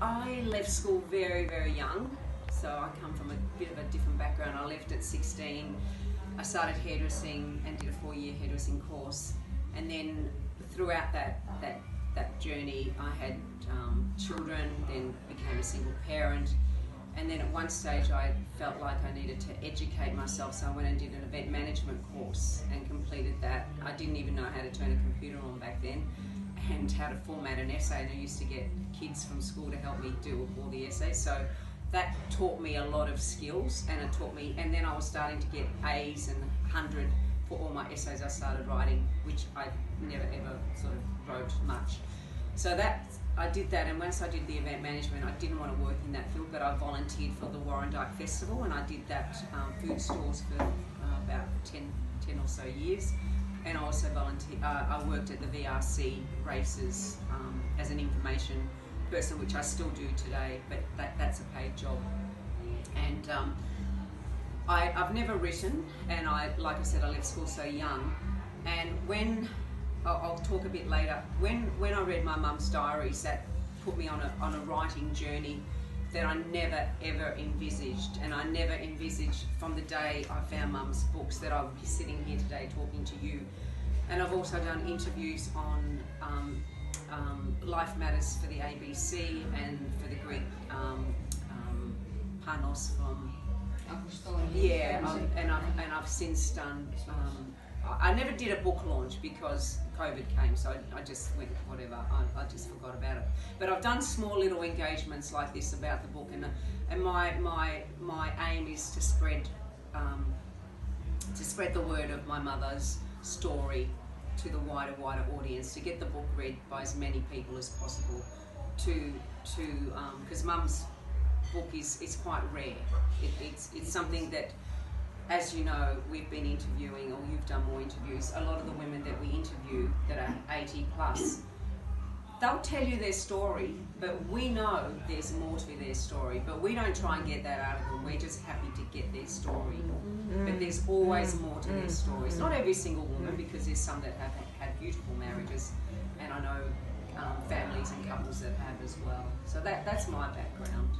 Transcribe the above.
I left school very, very young, so I come from a bit of a different background. I left at 16. I started hairdressing and did a 4-year hairdressing course, and then throughout that journey I had children, then became a single parent, and then at one stage I felt like I needed to educate myself, so I went and did an event management course and completed that. I didn't even know how to turn a computer on back then, and how to format an essay, and I used to get kids from school to help me do all the essays, so that taught me a lot of skills, and it taught me, and then I was starting to get A's and 100 for all my essays I started writing, which I never ever sort of wrote much. So that I did that, and once I did the event management, I didn't want to work in that field, but I volunteered for the Warrandyte Festival, and I did that food stores for about 10 or so years. And I also volunteered, I worked at the VRC races as an information person, which I still do today, but that's a paid job. And I've never written, and like I said, I left school so young. And when, I'll talk a bit later, when I read my mum's diaries, that put me on a writing journey that I never ever envisaged. And I never envisaged from the day I found mum's books that I would be sitting here today talking to you. And I've also done interviews on Life Matters for the ABC and for the Greek Panos from and I've since done. I never did a book launch because COVID came, so I just went whatever. I just forgot about it. But I've done small little engagements like this about the book, and my aim is to spread the word of my mother's story to the wider audience, to get the book read by as many people as possible, because mum's book is quite rare. It's something that, as you know, we've been interviewing, or you've done more interviews, a lot of the women that we interview that are 80 plus, they'll tell you their story, but we know there's more to their story, but we don't try and get that out of them. We're just happy to get their story. But there's always more to their stories. Not every single woman, because there's some that have had beautiful marriages, and I know families and couples that have as well. So that's my background.